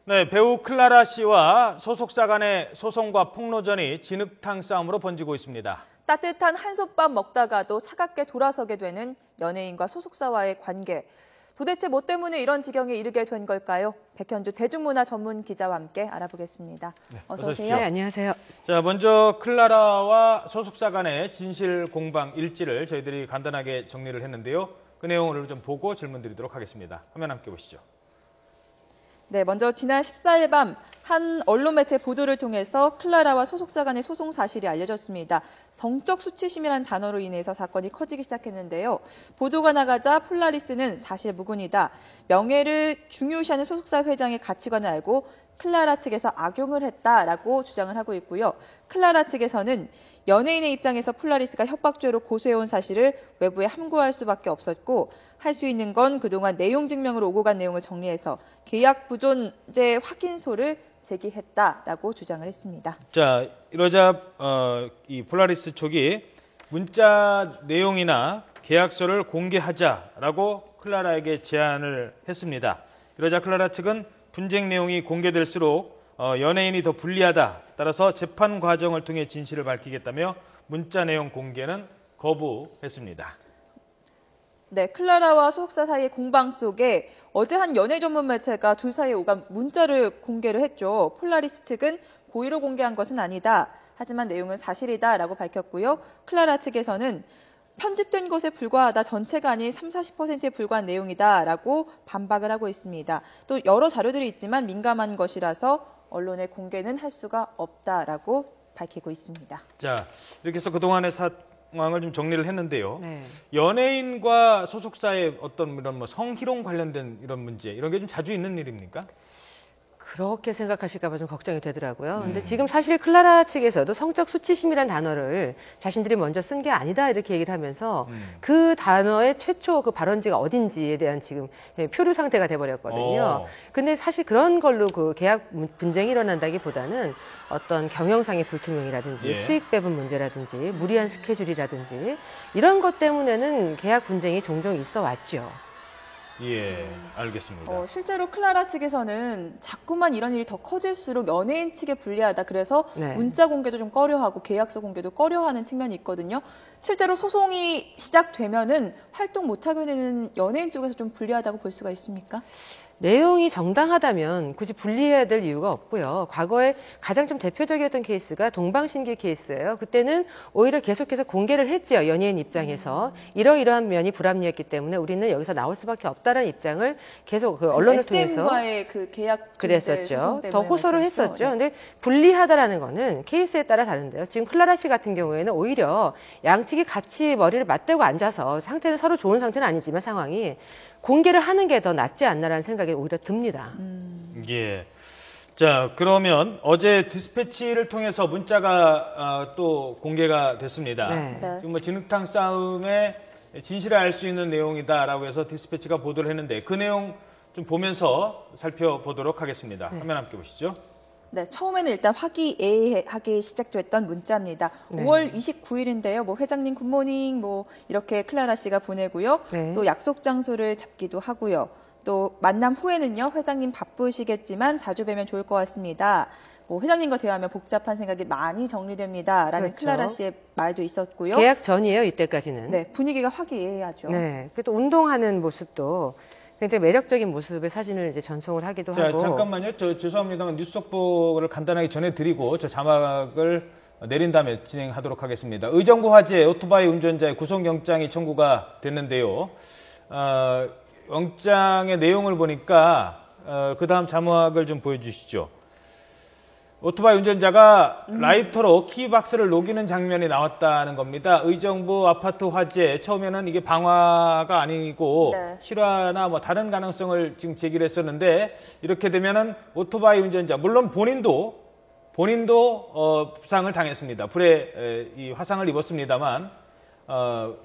네, 배우 클라라 씨와 소속사 간의 소송과 폭로전이 진흙탕 싸움으로 번지고 있습니다. 따뜻한 한솥밥 먹다가도 차갑게 돌아서게 되는 연예인과 소속사와의 관계. 도대체 뭐 때문에 이런 지경에 이르게 된 걸까요? 백현주 대중문화 전문 기자와 함께 알아보겠습니다. 네, 어서 오세요. 네, 안녕하세요. 자, 먼저 클라라와 소속사 간의 진실 공방 일지를 저희들이 간단하게 정리를 했는데요. 그 내용을 좀 보고 질문 드리도록 하겠습니다. 화면 함께 보시죠. 네, 먼저 지난 14일 밤 한 언론 매체 보도를 통해서 클라라와 소속사 간의 소송 사실이 알려졌습니다. 성적 수치심이라는 단어로 인해서 사건이 커지기 시작했는데요. 보도가 나가자 폴라리스는 사실 무근이다. 명예를 중요시하는 소속사 회장의 가치관을 알고 클라라 측에서 악용을 했다라고 주장을 하고 있고요. 클라라 측에서는 연예인의 입장에서 폴라리스가 협박죄로 고소해온 사실을 외부에 함구할 수밖에 없었고 할 수 있는 건 그동안 내용 증명으로 오고 간 내용을 정리해서 계약 부존재 확인서를 제기했다라고 주장을 했습니다. 자, 이러자 이 폴라리스 쪽이 문자 내용이나 계약서를 공개하자라고 클라라에게 제안을 했습니다. 이러자 클라라 측은 분쟁 내용이 공개될수록 연예인이 더 불리하다. 따라서 재판 과정을 통해 진실을 밝히겠다며 문자 내용 공개는 거부했습니다. 네, 클라라와 소속사 사이의 공방 속에 어제 한 연예 전문 매체가 둘 사이에 오간 문자를 공개를 했죠. 폴라리스 측은 고의로 공개한 것은 아니다. 하지만 내용은 사실이다라고 밝혔고요. 클라라 측에서는 편집된 것에 불과하다, 전체가 아닌 30~40%에 불과한 내용이다라고 반박을 하고 있습니다. 또 여러 자료들이 있지만 민감한 것이라서 언론에 공개는 할 수가 없다라고 밝히고 있습니다. 자, 이렇게 해서 그동안의 상황을 좀 정리를 했는데요. 네. 연예인과 소속사의 어떤 이런 뭐 성희롱 관련된 이런 문제, 이런 게 좀 자주 있는 일입니까? 그렇게 생각하실까 봐 좀 걱정이 되더라고요. 근데 지금 사실 클라라 측에서도 성적 수치심이라는 단어를 자신들이 먼저 쓴 게 아니다 이렇게 얘기를 하면서 그 단어의 최초 그 발원지가 어딘지에 대한 지금 표류 상태가 돼버렸거든요. 근데 사실 그런 걸로 그 계약 분쟁이 일어난다기보다는 어떤 경영상의 불투명이라든지 수익 배분 문제라든지 무리한 스케줄이라든지 이런 것 때문에는 계약 분쟁이 종종 있어 왔죠. 예, 알겠습니다. 실제로 클라라 측에서는 자꾸만 이런 일이 더 커질수록 연예인 측에 불리하다. 그래서 문자 공개도 좀 꺼려하고 계약서 공개도 꺼려하는 측면이 있거든요. 실제로 소송이 시작되면은 활동 못하게 되는 연예인 쪽에서 좀 불리하다고 볼 수가 있습니까? 내용이 정당하다면 굳이 분리해야 될 이유가 없고요. 과거에 가장 좀 대표적이었던 케이스가 동방신기 케이스예요. 그때는 오히려 계속해서 공개를 했죠. 연예인 입장에서. 이러이러한 면이 불합리했기 때문에 우리는 여기서 나올 수밖에 없다는 입장을 계속 그 언론을 통해서 SM과의 그 계약 그랬었죠. 더 호소를 했었죠. 근데 불리하다라는 거는 케이스에 따라 다른데요. 지금 클라라 씨 같은 경우에는 오히려 양측이 같이 머리를 맞대고 앉아서 상태는 서로 좋은 상태는 아니지만 상황이 공개를 하는 게 더 낫지 않나라는 생각이 오히려 듭니다. 예. 자, 그러면 어제 디스패치를 통해서 문자가 또 공개가 됐습니다. 네. 지금 뭐 진흙탕 싸움의 진실을 알 수 있는 내용이다라고 해서 디스패치가 보도를 했는데 그 내용 좀 보면서 살펴보도록 하겠습니다. 화면 함께 보시죠. 네, 처음에는 일단 화기애애하게 시작됐던 문자입니다. 5월 29일인데요. 뭐 회장님 굿모닝 뭐 이렇게 클라라 씨가 보내고요. 또 약속 장소를 잡기도 하고요. 또 만남 후에는요. 회장님 바쁘시겠지만 자주 뵈면 좋을 것 같습니다. 뭐 회장님과 대화하면 복잡한 생각이 많이 정리됩니다라는 클라라 씨의 말도 있었고요. 계약 전이에요, 이때까지는. 네, 분위기가 화기애애하죠. 네, 그래도 운동하는 모습도 굉장히 매력적인 모습의 사진을 이제 전송을 하기도 하고. 잠깐만요. 죄송합니다만 뉴스 속보를 간단하게 전해드리고 저 자막을 내린 다음에 진행하도록 하겠습니다. 의정부 화재 오토바이 운전자의 구속영장이 청구가 됐는데요. 영장의 내용을 보니까 그 다음 자막을 좀 보여주시죠. 오토바이 운전자가 라이터로 키박스를 녹이는 장면이 나왔다는 겁니다. 의정부 아파트 화재, 처음에는 이게 방화가 아니고 실화나 뭐 다른 가능성을 지금 제기를 했었는데 이렇게 되면은 오토바이 운전자, 물론 본인도 부상을 당했습니다. 불에 이 화상을 입었습니다만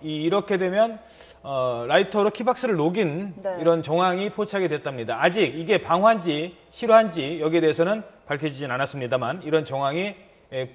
이렇게 되면 라이터로 키박스를 녹인 이런 정황이 포착이 됐답니다. 아직 이게 방화인지 실화인지 여기에 대해서는 밝혀지진 않았습니다만 이런 정황이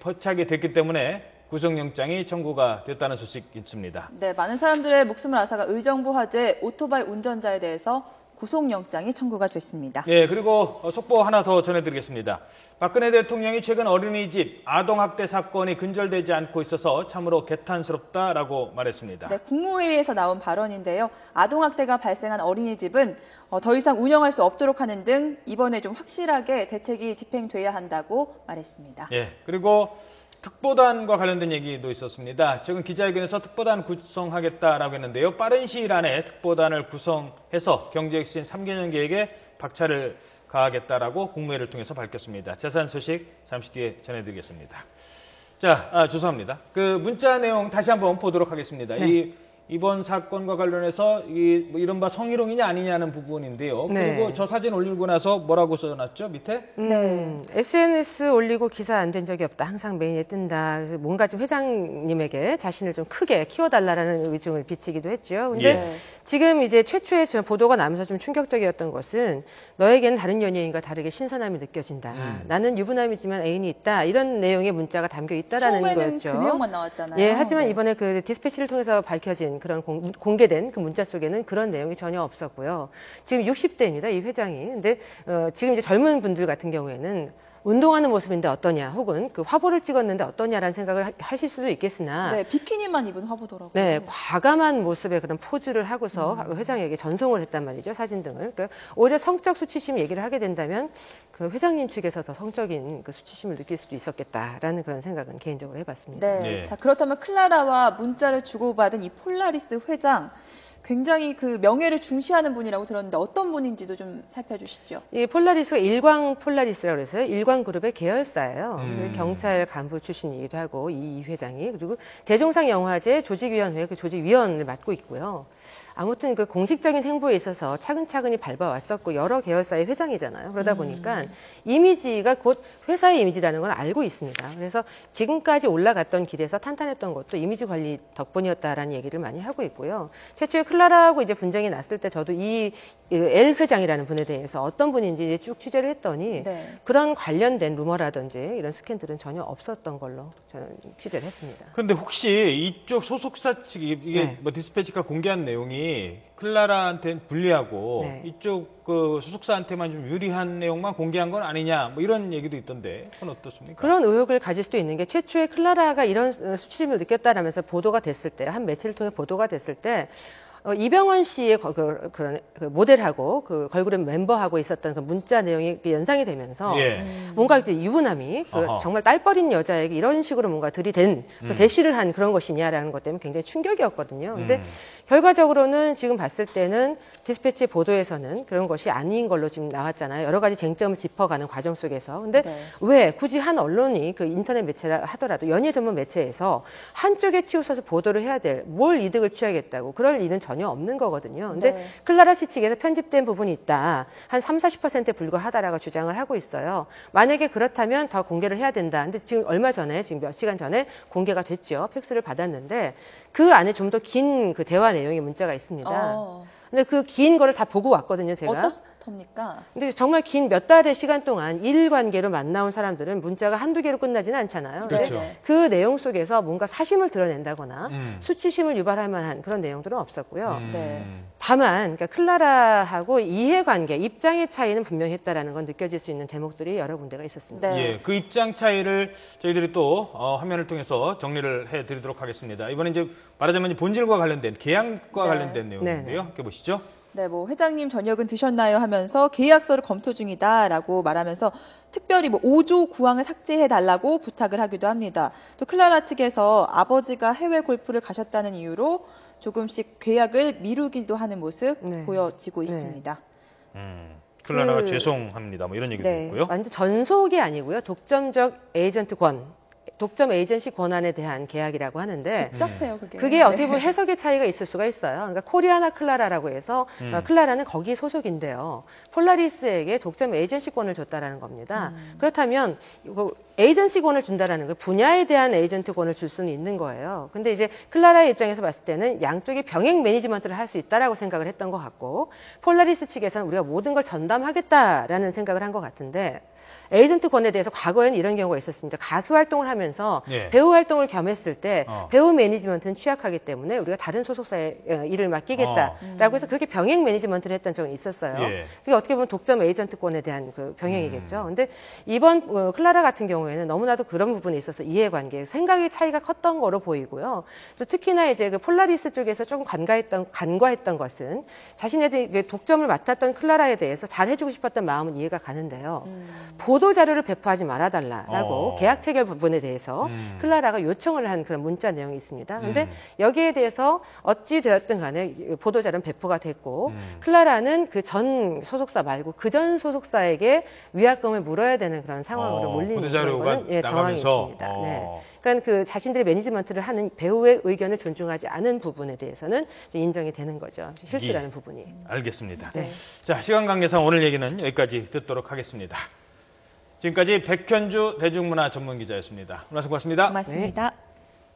포착이 됐기 때문에 구속영장이 청구가 됐다는 소식이 있습니다. 네, 많은 사람들의 목숨을 앗아간 의정부 화재 오토바이 운전자에 대해서 구속영장이 청구가 됐습니다. 예, 그리고 속보 하나 더 전해드리겠습니다. 박근혜 대통령이 최근 어린이집 아동학대 사건이 근절되지 않고 있어서 참으로 개탄스럽다라고 말했습니다. 네, 국무회의에서 나온 발언인데요. 아동학대가 발생한 어린이집은 더 이상 운영할 수 없도록 하는 등 이번에 좀 확실하게 대책이 집행돼야 한다고 말했습니다. 예, 그리고 특보단과 관련된 얘기도 있었습니다. 최근 기자회견에서 특보단 구성하겠다라고 했는데요. 빠른 시일 안에 특보단을 구성해서 경제혁신 3개년 계획에 박차를 가하겠다라고 국무회의를 통해서 밝혔습니다. 자세한 소식 잠시 뒤에 전해드리겠습니다. 자, 죄송합니다. 그 문자 내용 다시 한번 보도록 하겠습니다. 네. 이번 사건과 관련해서 뭐 이른바 성희롱이냐 아니냐는 부분인데요. 네. 그리고 저 사진 올리고 나서 뭐라고 써놨죠? 밑에? SNS 올리고 기사 안 된 적이 없다. 항상 메인에 뜬다. 그래서 뭔가 좀 회장님에게 자신을 좀 크게 키워달라는 의중을 비치기도 했죠. 근데 예. 지금 이제 최초의 보도가 나면서 좀 충격적이었던 것은 너에게는 다른 연예인과 다르게 신선함이 느껴진다. 나는 유부남이지만 애인이 있다. 이런 내용의 문자가 담겨 있다라는 처음에는 거였죠. 그 내용만 나왔잖아요. 예, 하지만 네. 이번에 그 디스패치를 통해서 밝혀진 그런 공개된 그 문자 속에는 그런 내용이 전혀 없었고요. 지금 60대입니다, 이 회장이. 근데 지금 이제 젊은 분들 같은 경우에는 운동하는 모습인데 어떠냐, 혹은 그 화보를 찍었는데 어떠냐라는 생각을 하실 수도 있겠으나, 네, 비키니만 입은 화보더라고요. 네, 과감한 모습의 그런 포즈를 하고서 회장에게 전송을 했단 말이죠, 사진 등을. 그러니까 오히려 성적 수치심 얘기를 하게 된다면 그 회장님 측에서 더 성적인 그 수치심을 느낄 수도 있었겠다라는 그런 생각은 개인적으로 해봤습니다. 네, 네. 자 그렇다면 클라라와 문자를 주고받은 이 폴라리스 회장 굉장히 그 명예를 중시하는 분이라고 들었는데 어떤 분인지도 좀 살펴주시죠. 이 폴라리스가 일광 폴라리스라고 해서요. 일광그룹의 계열사예요. 경찰 간부 출신이기도 하고 이 회장이, 그리고 대종상 영화제 조직위원회 그 조직위원을 맡고 있고요. 아무튼 그 공식적인 행보에 있어서 차근차근히 밟아왔었고 여러 계열사의 회장이잖아요. 그러다 보니까 이미지가 곧 회사의 이미지라는 걸 알고 있습니다. 그래서 지금까지 올라갔던 길에서 탄탄했던 것도 이미지 관리 덕분이었다라는 얘기를 많이 하고 있고요. 최초에 클라라하고 이제 분쟁이 났을 때 저도 이 L 회장이라는 분에 대해서 어떤 분인지 쭉 취재를 했더니 네. 그런 관련된 루머라든지 이런 스캔들은 전혀 없었던 걸로 저는 취재를 했습니다. 근데 혹시 이쪽 소속사 측이 이게 네. 뭐 디스패치가 공개한 내용이 클라라한테는 불리하고 네. 이쪽 그 소속사한테만 좀 유리한 내용만 공개한 건 아니냐 뭐 이런 얘기도 있던데 그건 어떻습니까? 그런 의혹을 가질 수도 있는 게 최초에 클라라가 이런 수치심을 느꼈다라면서 보도가 됐을 때, 한 매체를 통해 보도가 됐을 때 이병헌 씨의 그런 모델하고 그 걸그룹 멤버하고 있었던 그 문자 내용이 연상이 되면서 예. 뭔가 이제 유부남이 어허. 정말 딸버린 여자에게 이런 식으로 뭔가 들이댄 대시를 한 그런 것이냐라는 것 때문에 굉장히 충격이었거든요. 근데 결과적으로는 지금 봤을 때는 디스패치 보도에서는 그런 것이 아닌 걸로 지금 나왔잖아요. 여러 가지 쟁점을 짚어가는 과정 속에서. 근데 네. 왜 굳이 한 언론이 그 인터넷 매체라 하더라도 연예 전문 매체에서 한쪽에 치우쳐서 보도를 해야 될 뭘 이득을 취하겠다고 그럴 일은 전혀 없는 거거든요. 근데 네. 클라라 씨 측에서 편집된 부분이 있다. 한 30-40%에 불과하다라고 주장을 하고 있어요. 만약에 그렇다면 더 공개를 해야 된다. 근데 지금 얼마 전에, 지금 몇 시간 전에 공개가 됐죠. 팩스를 받았는데 그 안에 좀 더 긴 그 대화 내용의 문자가 있습니다. 근데 그 긴 거를 다 보고 왔거든요, 제가. 어떻습니까? 근데 정말 긴 몇 달의 시간 동안 일관계로 만나온 사람들은 문자가 한두 개로 끝나지는 않잖아요. 근데 그렇죠. 그 내용 속에서 뭔가 사심을 드러낸다거나 수치심을 유발할 만한 그런 내용들은 없었고요. 네. 다만 그러니까 클라라하고 이해관계, 입장의 차이는 분명히 했다라는 건 느껴질 수 있는 대목들이 여러 군데가 있었습니다. 네. 예, 그 입장 차이를 저희들이 또 화면을 통해서 정리를 해드리도록 하겠습니다. 이번에 이제 말하자면 본질과 관련된 계약과 네. 관련된 내용인데요. 함께 보시죠. 네, 뭐 회장님 저녁은 드셨나요 하면서 계약서를 검토 중이다라고 말하면서 특별히 뭐 5조 구항을 삭제해 달라고 부탁을 하기도 합니다. 또 클라라 측에서 아버지가 해외 골프를 가셨다는 이유로 조금씩 계약을 미루기도 하는 모습 네. 보여지고 네. 있습니다. 클라라가 그- 죄송합니다. 뭐 이런 얘기도 네. 있고요. 완전 전속이 아니고요. 독점적 에이전트 독점 에이전시 권한에 대한 계약이라고 하는데 복잡해요, 그게. 그게 어떻게 보면 해석의 차이가 있을 수가 있어요. 그러니까 코리아나 클라라라고 해서 클라라는 거기 소속인데요. 폴라리스에게 독점 에이전시권을 줬다라는 겁니다. 그렇다면 이거 에이전시권을 준다라는 거 분야에 대한 에이전트권을 줄 수는 있는 거예요. 근데 이제 클라라의 입장에서 봤을 때는 양쪽이 병행 매니지먼트를 할 수 있다라고 생각을 했던 것 같고 폴라리스 측에서는 우리가 모든 걸 전담하겠다라는 생각을 한 것 같은데 에이전트권에 대해서 과거에는 이런 경우가 있었습니다. 가수 활동을 하면서 하면서 예. 배우 활동을 겸했을 때 어. 배우 매니지먼트는 취약하기 때문에 우리가 다른 소속사에 일을 맡기겠다라고 해서 그렇게 병행 매니지먼트를 했던 적이 있었어요. 예. 그게 어떻게 보면 독점 에이전트권에 대한 그 병행이겠죠. 근데 이번 클라라 같은 경우에는 너무나도 그런 부분에 있어서 이해관계, 생각의 차이가 컸던 거로 보이고요. 또 특히나 이제 그 폴라리스 쪽에서 조금 간과했던 것은 자신네들이 독점을 맡았던 클라라에 대해서 잘해주고 싶었던 마음은 이해가 가는데요. 보도 자료를 배포하지 말아달라라고 계약 체결 부분에 대해서 클라라가 요청을 한 그런 문자 내용이 있습니다. 근데 여기에 대해서 어찌 되었든 간에 보도 자료는 배포가 됐고 클라라는 그 전 소속사 말고 그 전 소속사에게 위약금을 물어야 되는 그런 상황으로 몰리는 보도자료가 그런 거는 정황이 나가면서. 있습니다. 네. 그러니까 그 자신들의 매니지먼트를 하는 배우의 의견을 존중하지 않은 부분에 대해서는 인정이 되는 거죠. 실수라는 부분이. 알겠습니다. 네. 자, 시간 관계상 오늘 얘기는 여기까지 듣도록 하겠습니다. 지금까지 백현주 대중문화 전문기자였습니다. 오늘 수고하셨습니다. 고맙습니다.